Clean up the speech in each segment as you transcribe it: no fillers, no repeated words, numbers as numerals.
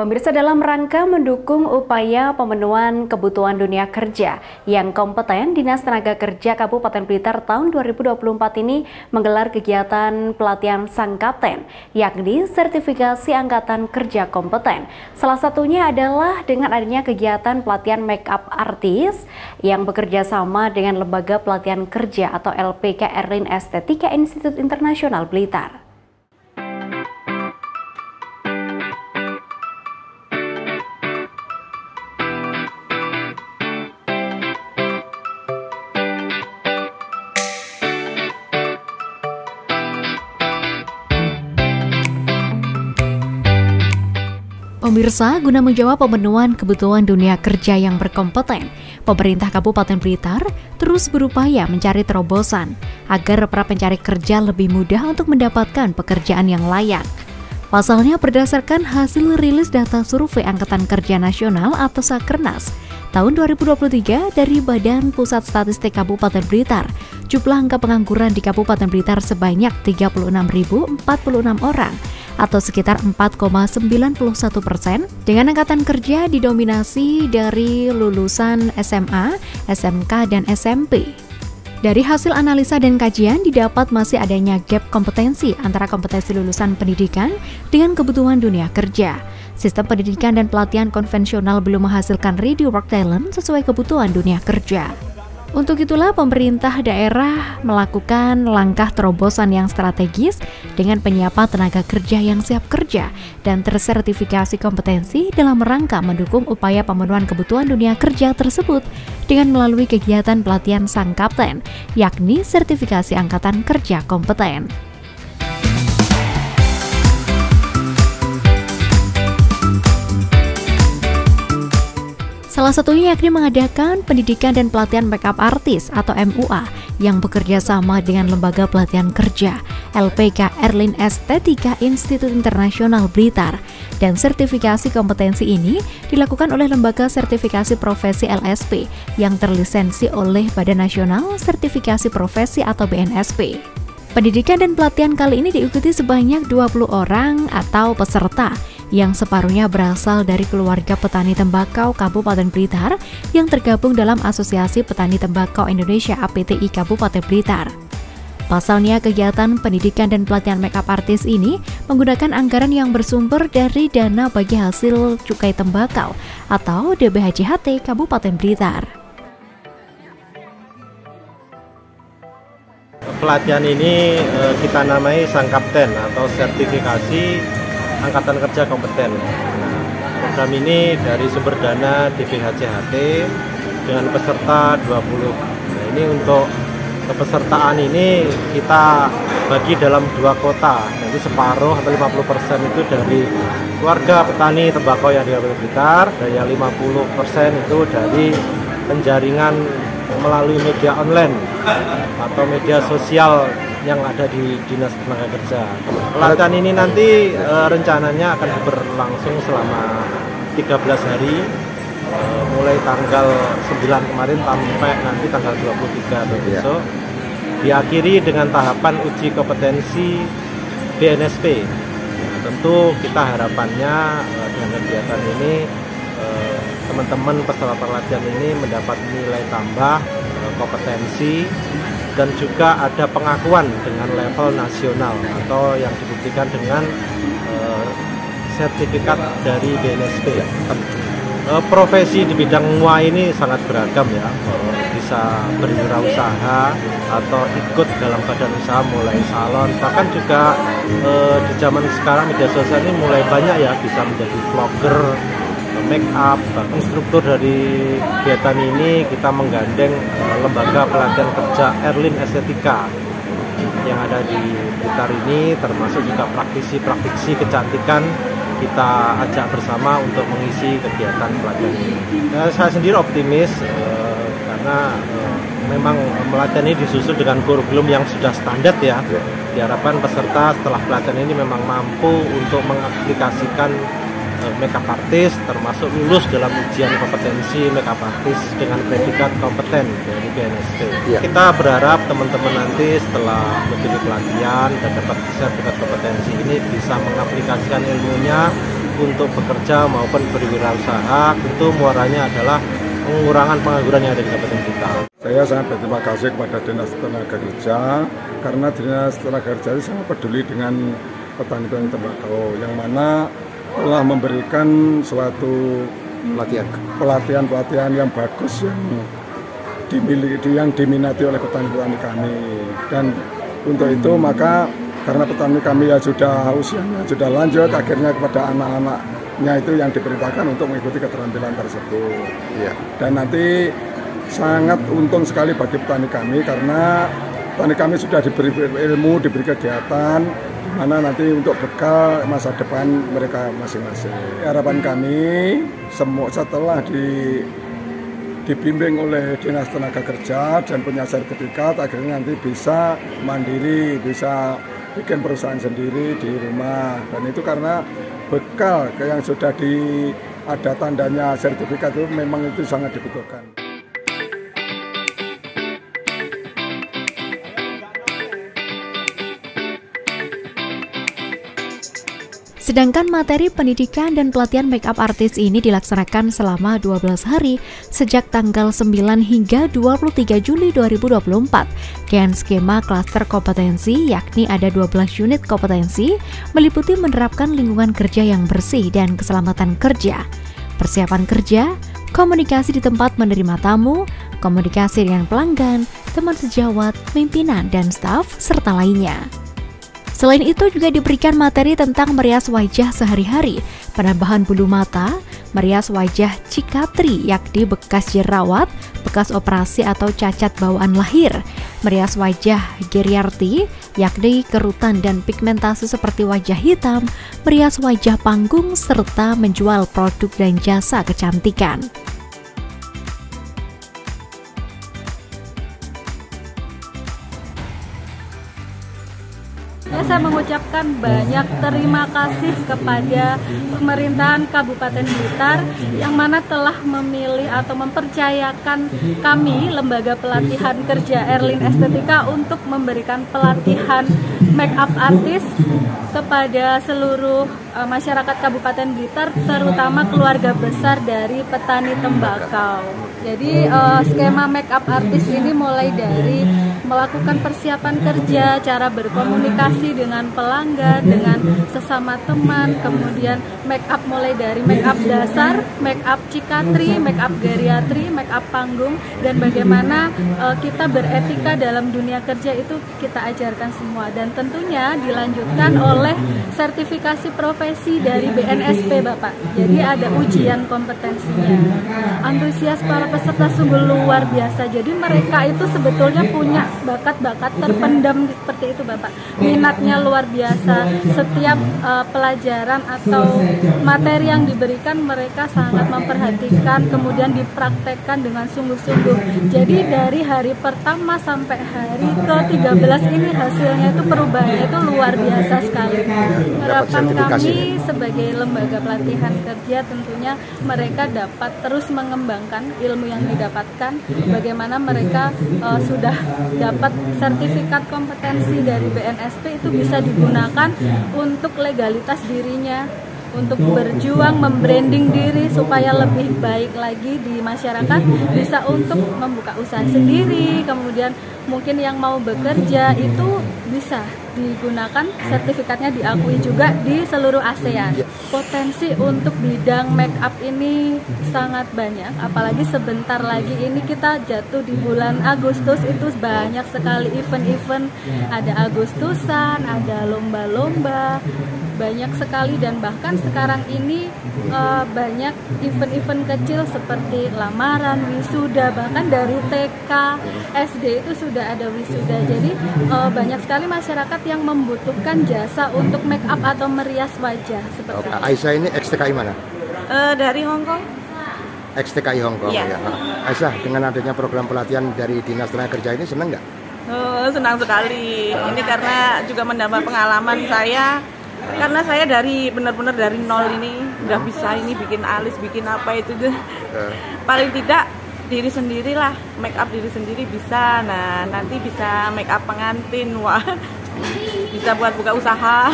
Pemirsa, dalam rangka mendukung upaya pemenuhan kebutuhan dunia kerja yang kompeten, Dinas Tenaga Kerja Kabupaten Blitar tahun 2024 ini menggelar kegiatan pelatihan sang kapten, yakni sertifikasi angkatan kerja kompeten. Salah satunya adalah dengan adanya kegiatan pelatihan make up artis yang bekerja sama dengan Lembaga Pelatihan Kerja atau LPK Erlin Estetika Institut Internasional Blitar. Pemirsa, guna menjawab pemenuhan kebutuhan dunia kerja yang berkompeten, pemerintah Kabupaten Blitar terus berupaya mencari terobosan agar para pencari kerja lebih mudah untuk mendapatkan pekerjaan yang layak. Pasalnya, berdasarkan hasil rilis data survei Angkatan Kerja Nasional atau Sakernas tahun 2023 dari Badan Pusat Statistik Kabupaten Blitar, jumlah angka pengangguran di Kabupaten Blitar sebanyak 36.046 orang atau sekitar 4,91%, dengan angkatan kerja didominasi dari lulusan SMA, SMK, dan SMP. Dari hasil analisa dan kajian didapat masih adanya gap kompetensi antara kompetensi lulusan pendidikan dengan kebutuhan dunia kerja. Sistem pendidikan dan pelatihan konvensional belum menghasilkan ready work talent sesuai kebutuhan dunia kerja. Untuk itulah pemerintah daerah melakukan langkah terobosan yang strategis dengan penyiapan tenaga kerja yang siap kerja dan tersertifikasi kompetensi dalam rangka mendukung upaya pemenuhan kebutuhan dunia kerja tersebut dengan melalui kegiatan pelatihan sang kapten, yakni sertifikasi angkatan kerja kompeten. Salah satunya yakni mengadakan pendidikan dan pelatihan makeup artis atau MUA yang bekerja sama dengan Lembaga Pelatihan Kerja LPK Erlin Estetika Institut Internasional Blitar, dan sertifikasi kompetensi ini dilakukan oleh Lembaga Sertifikasi Profesi LSP yang terlisensi oleh Badan Nasional Sertifikasi Profesi atau BNSP. Pendidikan dan pelatihan kali ini diikuti sebanyak 20 orang atau peserta yang separuhnya berasal dari keluarga petani tembakau Kabupaten Blitar yang tergabung dalam Asosiasi Petani Tembakau Indonesia APTI Kabupaten Blitar. Pasalnya, kegiatan pendidikan dan pelatihan makeup artis ini menggunakan anggaran yang bersumber dari dana bagi hasil cukai tembakau atau DBHJHT Kabupaten Blitar. Pelatihan ini kita namai sang kapten atau sertifikasi angkatan kerja kompeten. Program ini dari sumber dana DBHJHT dengan peserta 20. Nah, ini untuk kepesertaan ini kita bagi dalam 2 kota. Jadi separuh atau 50% itu dari keluarga petani tembakau yang di Kabupaten Blitar, dan yang 50% itu dari penjaringan melalui media online atau media sosial yang ada di Dinas Tenaga Kerja. Pelatihan ini nanti rencananya akan berlangsung selama 13 hari, mulai tanggal 9 kemarin sampai nanti tanggal 23 besok. Diakhiri dengan tahapan uji kompetensi BNSP. Tentu kita harapannya dengan kegiatan ini teman-teman peserta pelatihan ini mendapat nilai tambah, kompetensi, dan juga ada pengakuan dengan level nasional atau yang dibuktikan dengan sertifikat dari BNSP. Profesi di bidang MUA ini sangat beragam ya, bisa berwirausaha atau ikut dalam badan usaha mulai salon, bahkan juga di zaman sekarang media sosial ini mulai banyak ya, bisa menjadi vlogger, make up. Instruktur dari kegiatan ini kita menggandeng Lembaga Pelatihan Kerja Erlin Estetika yang ada di Blitar ini, termasuk juga praktisi kecantikan kita ajak bersama untuk mengisi kegiatan pelatihan ini. Saya sendiri optimis karena memang pelatihan ini disusun dengan kurikulum yang sudah standar ya. Diharapkan peserta setelah pelatihan ini memang mampu untuk mengaplikasikan makeup artist, termasuk lulus dalam ujian kompetensi makeup artist dengan predikat kompeten dari BNSP. Kita berharap teman-teman nanti setelah mengikuti pelatihan dan dapat sertifikat kompetensi ini bisa mengaplikasikan ilmunya untuk bekerja maupun berwirausaha, tentu muaranya adalah pengurangan pengangguran yang ada di Kabupaten Blitar. Saya sangat berterima kasih kepada Dinas Tenaga Kerja karena Dinas Tenaga Kerja itu sangat peduli dengan petani-petani tembakau, yang mana telah memberikan suatu pelatihan yang bagus yang diminati oleh petani-petani kami. Dan untuk itu maka karena petani kami ya sudah usianya sudah lanjut, akhirnya kepada anak-anaknya itu yang diperintahkan untuk mengikuti keterampilan tersebut. Ya. Dan nanti sangat untung sekali bagi petani kami karena petani kami sudah diberi ilmu, diberi kegiatan, di mana nanti untuk bekal masa depan mereka masing-masing. Harapan kami setelah dibimbing oleh Dinas Tenaga Kerja dan punya sertifikat, akhirnya nanti bisa mandiri, bisa bikin perusahaan sendiri di rumah. Dan itu karena bekal yang sudah ada tandanya sertifikat itu memang itu sangat dibutuhkan. Sedangkan materi pendidikan dan pelatihan make-up artis ini dilaksanakan selama 12 hari sejak tanggal 9 hingga 23 Juli 2024 dengan skema klaster kompetensi, yakni ada 12 unit kompetensi meliputi menerapkan lingkungan kerja yang bersih dan keselamatan kerja, persiapan kerja, komunikasi di tempat menerima tamu, komunikasi dengan pelanggan, teman sejawat, pimpinan, dan staf, serta lainnya. Selain itu juga diberikan materi tentang merias wajah sehari-hari, penambahan bulu mata, merias wajah cikatri yakni bekas jerawat, bekas operasi atau cacat bawaan lahir, merias wajah geriarti yakni kerutan dan pigmentasi seperti wajah hitam, merias wajah panggung, serta menjual produk dan jasa kecantikan. Saya mengucapkan banyak terima kasih kepada pemerintahan Kabupaten Blitar yang mana telah memilih atau mempercayakan kami, Lembaga Pelatihan Kerja Erlin Estetika, untuk memberikan pelatihan make up artis kepada seluruh masyarakat Kabupaten Blitar, terutama keluarga besar dari petani tembakau. Jadi skema make up artis ini mulai dari melakukan persiapan kerja, cara berkomunikasi dengan pelanggan, dengan sesama teman, kemudian make up mulai dari make up dasar, make up cikatri, make up geriatri, make up panggung, dan bagaimana kita beretika dalam dunia kerja itu kita ajarkan semua. Dan tentunya dilanjutkan oleh sertifikasi profesi dari BNSP, Bapak. Jadi ada ujian kompetensinya. Antusias para peserta sungguh luar biasa. Jadi mereka itu sebetulnya punya bakat-bakat terpendam seperti itu, Bapak. Minatnya luar biasa. Setiap pelajaran atau materi yang diberikan mereka sangat memperhatikan, kemudian dipraktekkan dengan sungguh-sungguh. Jadi dari hari pertama sampai hari ke-13 ini hasilnya itu perubahannya itu luar biasa sekali. Harapan kami sebagai lembaga pelatihan kerja tentunya mereka dapat terus mengembangkan ilmu yang didapatkan, bagaimana mereka sudah dapat sertifikat kompetensi dari BNSP itu bisa digunakan untuk legalitas dirinya, untuk berjuang membranding diri supaya lebih baik lagi di masyarakat, bisa untuk membuka usaha sendiri, kemudian mungkin yang mau bekerja itu bisa digunakan, sertifikatnya diakui juga di seluruh ASEAN. Potensi untuk bidang make up ini sangat banyak, apalagi sebentar lagi ini kita jatuh di bulan Agustus, itu banyak sekali event-event, ada Agustusan, ada lomba-lomba, banyak sekali. Dan bahkan sekarang ini banyak event-event kecil seperti lamaran, wisuda, bahkan dari TK, SD itu sudah ada wisuda. Jadi banyak sekali masyarakat yang membutuhkan jasa untuk make up atau merias wajah seperti itu. Aisyah ini ex-TKI mana? Dari Hong Kong. Ex-TKI Hong Kong, ya. Aisyah, dengan adanya program pelatihan dari Dinas Tenaga Kerja ini senang nggak? Senang sekali. Ini karena juga menambah pengalaman saya. Karena saya benar-benar dari nol ini udah bisa ini bikin alis, bikin apa itu deh. Paling tidak diri sendirilah, make up diri sendiri bisa. Nah, nanti bisa make up pengantin. Wah. bisa buat buka usaha.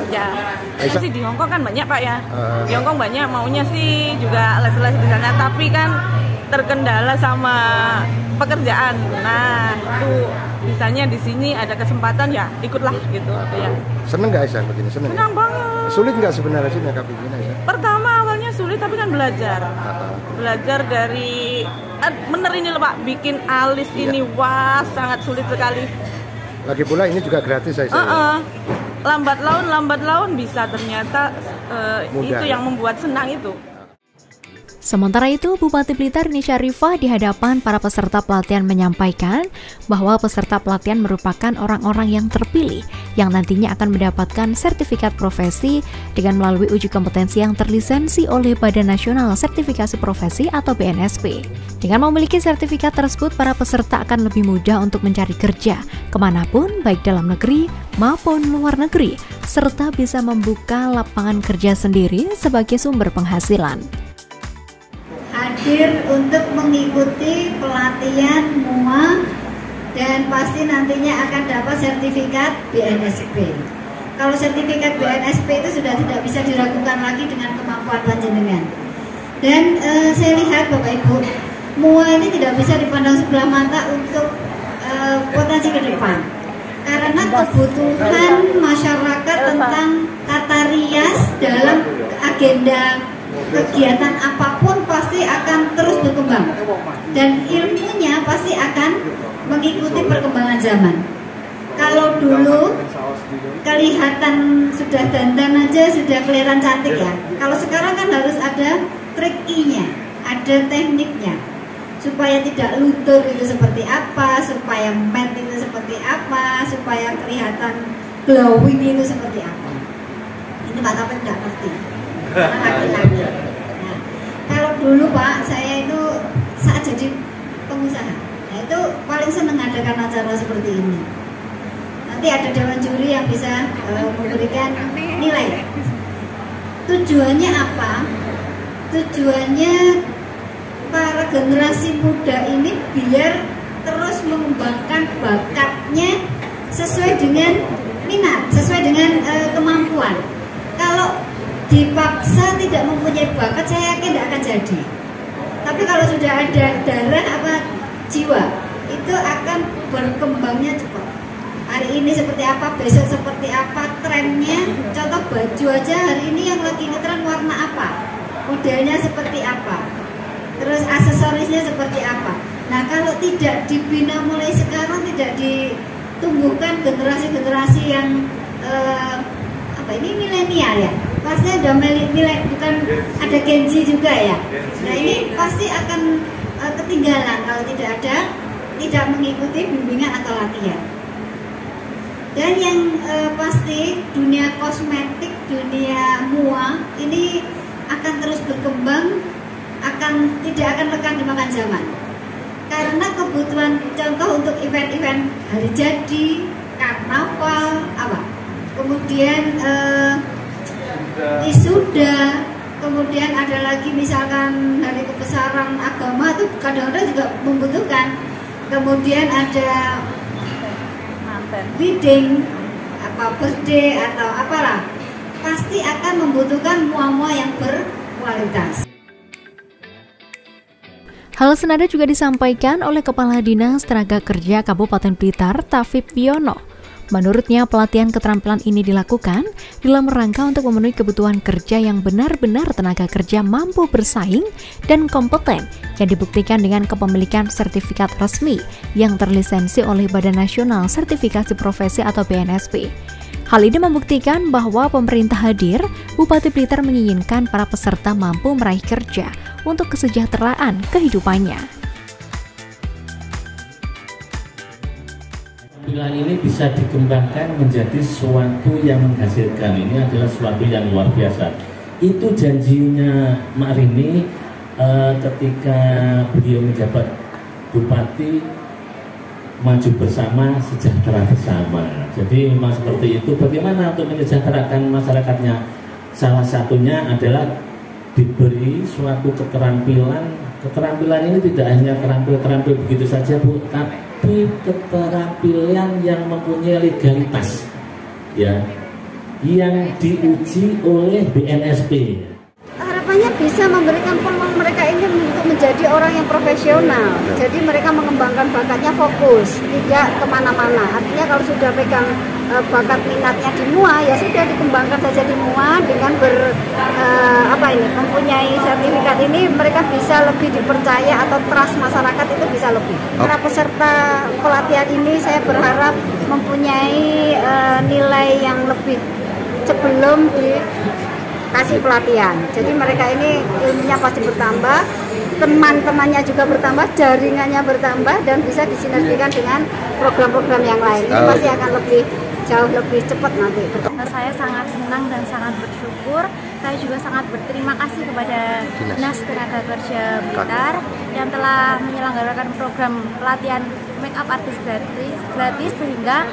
Ya, sih di Hongkong kan banyak Pak ya. Di Hongkong banyak, maunya sih juga les-les di sana, tapi kan terkendala sama pekerjaan. Nah, itu misalnya di sini ada kesempatan ya ikutlah gitu ya. Seneng nggak Aisyah begini? Seneng banget. Sulit nggak sebenarnya sih nyakap begini Aisyah? Pertama awalnya sulit, tapi kan belajar. Belajar dari bener ini loh Pak, bikin alis ini wah sangat sulit sekali. Lagi pula ini juga gratis Aisyah. Lambat laun bisa, ternyata itu yang membuat senang itu. Sementara itu, Bupati Blitar Nisha Rifah di hadapan para peserta pelatihan menyampaikan bahwa peserta pelatihan merupakan orang-orang yang terpilih yang nantinya akan mendapatkan sertifikat profesi dengan melalui uji kompetensi yang terlisensi oleh Badan Nasional Sertifikasi Profesi atau BNSP. Dengan memiliki sertifikat tersebut, para peserta akan lebih mudah untuk mencari kerja kemanapun, baik dalam negeri maupun luar negeri, serta bisa membuka lapangan kerja sendiri sebagai sumber penghasilan. Hadir untuk mengikuti pelatihan MUA dan pasti nantinya akan dapat sertifikat BNSP. Kalau sertifikat BNSP itu sudah tidak bisa diragukan lagi dengan kemampuan panjenengan. Dan saya lihat Bapak Ibu, MUA ini tidak bisa dipandang sebelah mata untuk potensi ke depan. Karena kebutuhan masyarakat tentang tata rias dalam agenda kegiatan apapun pasti akan terus berkembang dan ilmunya pasti akan mengikuti perkembangan zaman. Kalau dulu kelihatan sudah dandan aja sudah kelihatan cantik ya. Kalau sekarang kan harus ada triknya, ada tekniknya supaya tidak luntur itu seperti apa, supaya matte itu seperti apa, supaya kelihatan glowing itu seperti apa. Ini Pak Kapten nggak ngerti. Laki-laki. Nah, kalau dulu Pak, saya itu saat jadi pengusaha, nah itu paling seneng adakan acara seperti ini. Nanti ada dewan juri yang bisa memberikan nilai. Tujuannya apa? Tujuannya para generasi muda ini biar terus mengembangkan bakatnya sesuai dengan minat, sesuai dengan kemampuan. Kalau dipaksa tidak mempunyai bakat, saya yakin tidak akan jadi. Tapi kalau sudah ada darah apa jiwa, itu akan berkembangnya cepat. Hari ini seperti apa, besok seperti apa, trennya. Contoh baju aja hari ini yang lagi ngetren warna apa, modelnya seperti apa, terus aksesorisnya seperti apa. Nah kalau tidak dibina mulai sekarang, tidak ditumbuhkan generasi-generasi yang ini milenial ya, pasti ada bukan ada Gen Z juga ya. Nah ini pasti akan ketinggalan kalau tidak mengikuti bimbingan atau latihan. Dan yang pasti dunia kosmetik, dunia MUA ini akan terus berkembang, tidak akan lekang dimakan zaman. Karena kebutuhan contoh untuk event-event hari jadi, karnaval, kemudian wisuda, kemudian ada lagi misalkan hari kebesaran agama itu kadang-kadang juga membutuhkan. Kemudian ada wedding, birthday atau apalah, pasti akan membutuhkan MUA yang berkualitas. Hal senada juga disampaikan oleh Kepala Dinas Tenaga Kerja Kabupaten Blitar, Tafib Wiono. Menurutnya, pelatihan keterampilan ini dilakukan dalam rangka untuk memenuhi kebutuhan kerja yang benar-benar tenaga kerja mampu bersaing dan kompeten, yang dibuktikan dengan kepemilikan sertifikat resmi yang terlisensi oleh Badan Nasional Sertifikasi Profesi atau BNSP. Hal ini membuktikan bahwa pemerintah hadir, Bupati Blitar menginginkan para peserta mampu meraih kerja untuk kesejahteraan kehidupannya. Keterampilan ini bisa dikembangkan menjadi sesuatu yang menghasilkan. Ini adalah sesuatu yang luar biasa. Itu janjinya Mak Rini ketika beliau menjabat Bupati, maju bersama, sejahtera bersama. Jadi memang seperti itu. Bagaimana untuk mensejahterakan masyarakatnya? Salah satunya adalah diberi suatu keterampilan. Keterampilan ini tidak hanya terampil begitu saja, Bu, tapi keterampilan yang mempunyai legalitas, ya, yang diuji oleh BNSP. Harapannya bisa memberikan peluang mereka ini untuk menjadi orang yang profesional. Jadi mereka mengembangkan bakatnya fokus, tidak kemana-mana. Artinya kalau sudah pegang bakat minatnya di MUA, ya sudah dikembangkan saja di MUA dengan mempunyai sertifikat ini, mereka bisa lebih dipercaya atau trust masyarakat itu bisa lebih. Para peserta pelatihan ini saya berharap mempunyai nilai yang lebih sebelum dikasih pelatihan. Jadi mereka ini ilmunya pasti bertambah, teman-temannya juga bertambah, jaringannya bertambah, dan bisa disinergikan dengan program-program yang lain. Ini pasti akan jauh lebih cepat nanti. Saya sangat senang dan sangat bersyukur. Saya juga sangat berterima kasih kepada Dinas Tenaga Kerja Blitar yang telah menyelenggarakan program pelatihan make up artist gratis sehingga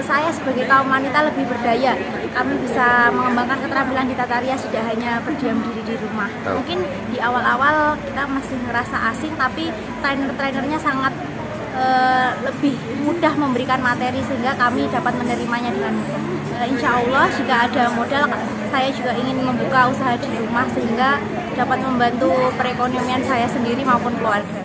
saya sebagai kaum wanita lebih berdaya. Kami bisa mengembangkan keterampilan di tata rias, tidak hanya berdiam diri di rumah. Mungkin di awal-awal kita masih ngerasa asing, tapi trainer-trainernya sangat lebih mudah memberikan materi sehingga kami dapat menerimanya dengan mudah. Insya Allah jika ada modal, saya juga ingin membuka usaha di rumah sehingga dapat membantu perekonomian saya sendiri maupun keluarga.